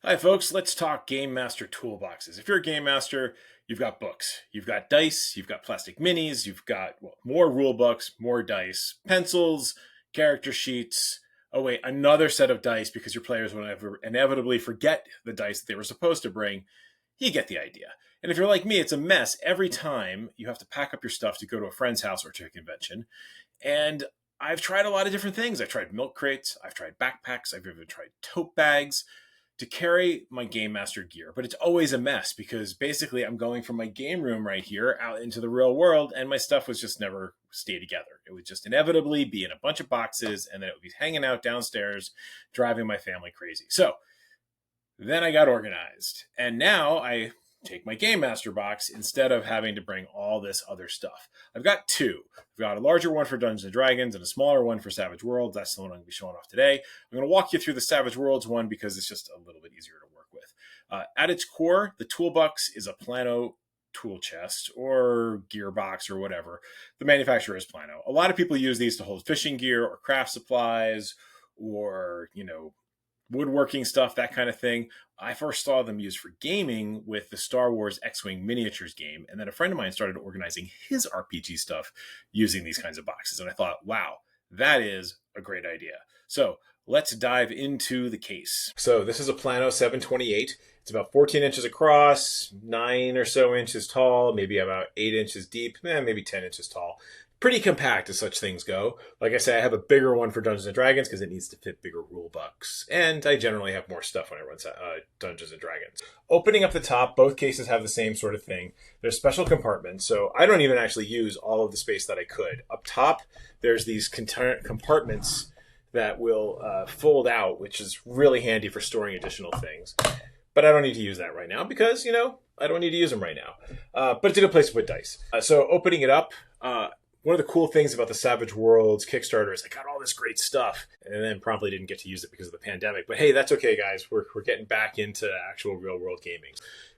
Hi, folks. Let's talk Game Master Toolboxes. If you're a Game Master, you've got books, you've got dice, you've got plastic minis, you've got more rule books, more dice, pencils, character sheets. Oh, wait, another set of dice because your players will inevitably forget the dice that they were supposed to bring. You get the idea. And if you're like me, it's a mess every time you have to pack up your stuff to go to a friend's house or to a convention. And I've tried a lot of different things. I've tried milk crates, I've tried backpacks, I've even tried tote bags to carry my Game Master gear. But it's always a mess because basically I'm going from my game room right here out into the real world and my stuff was just never stay together. It would just inevitably be in a bunch of boxes and then it would be hanging out downstairs, driving my family crazy. So then I got organized and now I take my Game Master box instead of having to bring all this other stuff. I've got two. I've got a larger one for Dungeons and Dragons and a smaller one for Savage Worlds. That's the one I'm going to be showing off today. I'm going to walk you through the Savage Worlds one because it's just a little bit easier to work with. At its core, the toolbox is a Plano tool chest or gearbox or whatever. The manufacturer is Plano. A lot of people use these to hold fishing gear or craft supplies or, woodworking stuff, that kind of thing. I first saw them used for gaming with the Star Wars X-Wing miniatures game. And then a friend of mine started organizing his RPG stuff using these kinds of boxes. And I thought, wow, that is a great idea. So let's dive into the case. So this is a Plano 728. It's about 14 inches across, 9 or so inches tall, maybe about 8 inches deep, maybe 10 inches tall. Pretty compact as such things go. Like I say, I have a bigger one for Dungeons & Dragons because it needs to fit bigger rule books. And I generally have more stuff when I run Dungeons & Dragons. Opening up the top, both cases have the same sort of thing. There's special compartments, so I don't even actually use all of the space that I could. Up top, there's these compartments that will fold out, which is really handy for storing additional things. But I don't need to use that right now because, I don't need to use them right now. But it's a good place to put dice. So opening it up, one of the cool things about the Savage Worlds Kickstarter is I got all this great stuff and then promptly didn't get to use it because of the pandemic. But hey, that's okay, guys. We're getting back into actual real world gaming.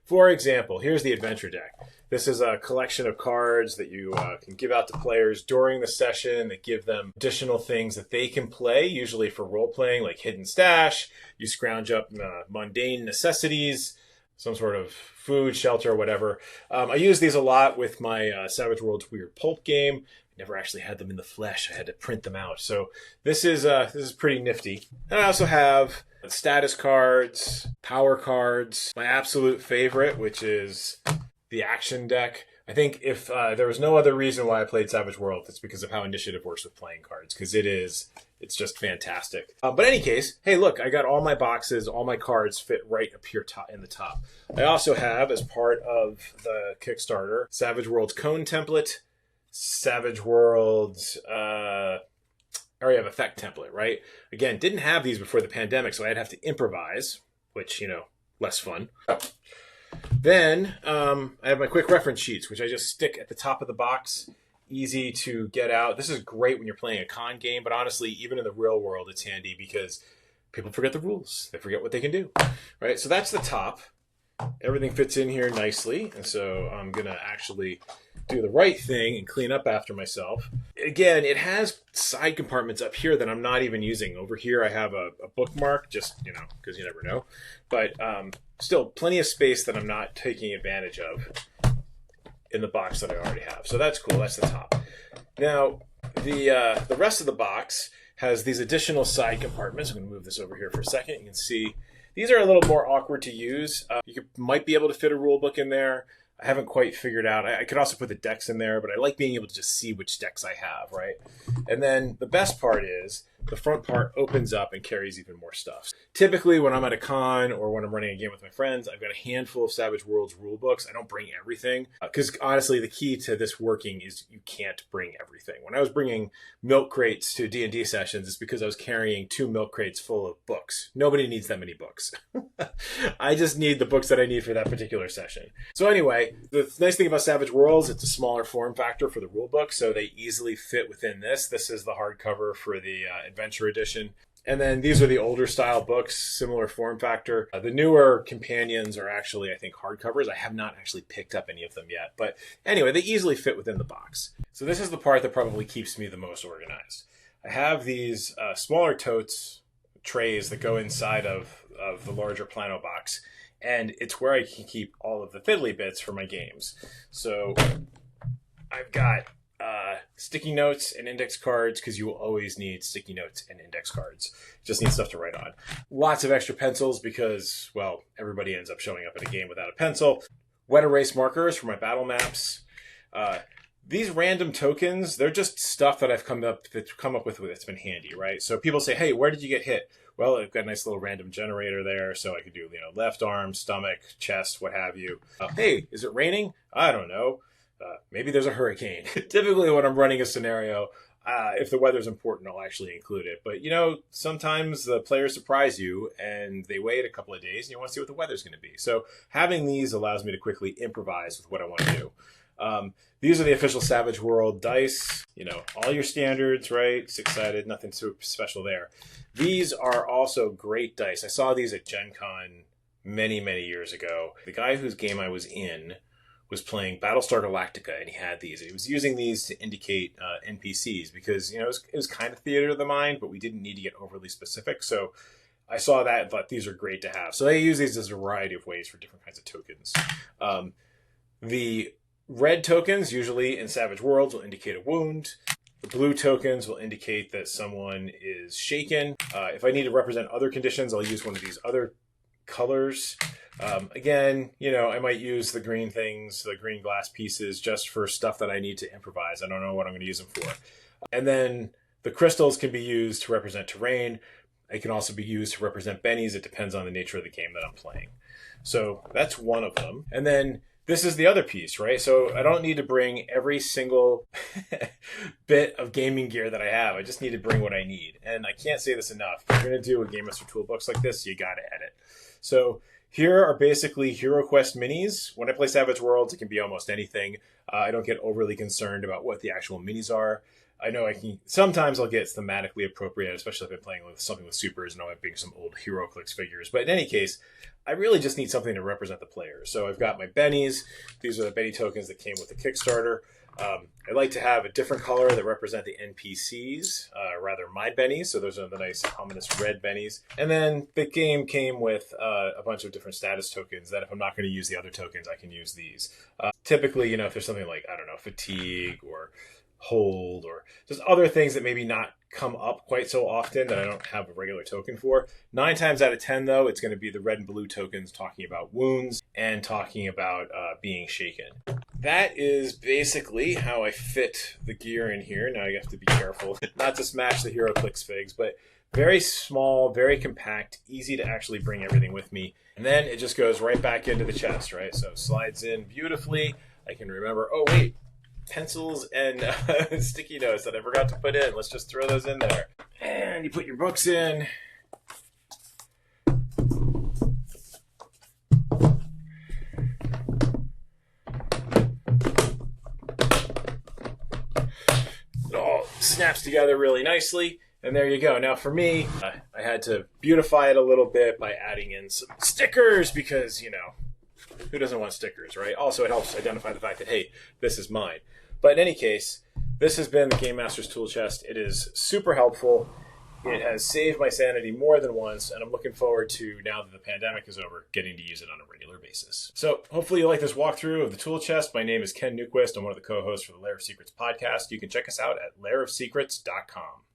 For example, here's the adventure deck. This is a collection of cards that you can give out to players during the session that give them additional things that they can play, usually for role playing, like Hidden Stash. You scrounge up mundane necessities, some sort of food, shelter, whatever. I use these a lot with my Savage Worlds Weird Pulp game. Never actually had them in the flesh. I had to print them out. So this is pretty nifty. And I also have status cards, power cards, my absolute favorite, which is the action deck. I think if there was no other reason why I played Savage Worlds, it's because of how initiative works with playing cards, because it's just fantastic. But in any case, hey, look, I got all my boxes, all my cards fit right up here in the top. I also have, as part of the Kickstarter, Savage Worlds Cone template, Savage Worlds area of effect template, right? Again, didn't have these before the pandemic, so I'd have to improvise, which, less fun. Then I have my quick reference sheets, which I just stick at the top of the box. Easy to get out. This is great when you're playing a con game, but honestly, even in the real world, it's handy because people forget the rules. They forget what they can do, right? So that's the top. Everything fits in here nicely, and so I'm going to actually do the right thing and clean up after myself. Again, it has side compartments up here that I'm not even using. Over here, I have a bookmark, just, because you never know. But still, plenty of space that I'm not taking advantage of in the box that I already have. So that's cool. That's the top. Now, the rest of the box has these additional side compartments. I'm going to move this over here for a second. You can see these are a little more awkward to use. Might be able to fit a rule book in there. I haven't quite figured out. I could also put the decks in there, but I like being able to just see which decks I have, right? And then the best part is the front part opens up and carries even more stuff. Typically, when I'm at a con or when I'm running a game with my friends, I've got a handful of Savage Worlds rule books. I don't bring everything because honestly, the key to this working is you can't bring everything. When I was bringing milk crates to D&D sessions, it's because I was carrying 2 milk crates full of books. Nobody needs that many books. I just need the books that I need for that particular session. So anyway, the nice thing about Savage Worlds, it's a smaller form factor for the rule book, so they easily fit within this. This is the hardcover for the Adventure Edition. And then these are the older style books, similar form factor. The newer companions are actually, I think, hardcovers. I have not actually picked up any of them yet. But anyway, they easily fit within the box. So this is the part that probably keeps me the most organized. I have these smaller totes, trays that go inside of of the larger Plano box. And it's where I can keep all of the fiddly bits for my games. So I've got sticky notes and index cards, because you will always need sticky notes and index cards. Just need stuff to write on. Lots of extra pencils because, well, everybody ends up showing up in a game without a pencil. Wet erase markers for my battle maps. These random tokens, they're just stuff that I've come up with that's been handy, right? So people say, hey, where did you get hit? Well, I've got a nice little random generator there, so I could do, left arm, stomach, chest, what have you. Hey, is it raining? I don't know. Maybe there's a hurricane. Typically when I'm running a scenario, if the weather's important, I'll actually include it. But, sometimes the players surprise you and they wait a couple of days and you want to see what the weather's going to be. So having these allows me to quickly improvise with what I want to do. These are the official Savage World dice. All your standards, right? Six-sided, nothing super special there. These are also great dice. I saw these at Gen Con many, many years ago. The guy whose game I was in was playing Battlestar Galactica, and he had these. He was using these to indicate NPCs because, it was kind of theater of the mind, but we didn't need to get overly specific. So I saw that and thought these are great to have. So they use these as a variety of ways for different kinds of tokens. The red tokens, usually in Savage Worlds, will indicate a wound. The blue tokens will indicate that someone is shaken. If I need to represent other conditions, I'll use one of these other colors. Again, I might use the green things, the green glass pieces, just for stuff that I need to improvise. I don't know what I'm going to use them for. And then the crystals can be used to represent terrain. It can also be used to represent bennies. It depends on the nature of the game that I'm playing. So that's one of them. And then this is the other piece, right? So I don't need to bring every single bit of gaming gear that I have. I just need to bring what I need. And I can't say this enough. If you're going to do a Game Master Toolbox like this, you got to edit. So here are basically Hero Quest minis. When I play Savage Worlds, it can be almost anything. I don't get overly concerned about what the actual minis are. I know sometimes I'll get thematically appropriate, especially if I'm playing with something with supers and I'm being some old HeroClix figures. But in any case, I really just need something to represent the player. So I've got my bennies. These are the Benny tokens that came with the Kickstarter. I like to have a different color that represent the NPCs, rather my bennies. So those are the nice ominous red bennies. And then the game came with a bunch of different status tokens that if I'm not going to use the other tokens, I can use these. Typically, if there's something like, fatigue or hold or just other things that maybe not come up quite so often that I don't have a regular token for. 9 times out of 10, though, it's going to be the red and blue tokens talking about wounds and talking about being shaken. That is basically how I fit the gear in here. Now you have to be careful not to smash the HeroClix figs, but very small, very compact, easy to actually bring everything with me. And then it just goes right back into the chest, right? So slides in beautifully. I can remember, oh, wait, pencils and sticky notes that I forgot to put in. Let's just throw those in there. And you put your books in. It all snaps together really nicely. And there you go. Now for me, I had to beautify it a little bit by adding in some stickers because, who doesn't want stickers, right? Also, it helps identify the fact that, hey, this is mine. But in any case, this has been the Game Master's Tool Chest. It is super helpful. It has saved my sanity more than once, and I'm looking forward to, now that the pandemic is over, getting to use it on a regular basis. So hopefully you like this walkthrough of the Tool Chest. My name is Ken Newquist. I'm one of the co-hosts for the Lair of Secrets podcast. You can check us out at lairofsecrets.com.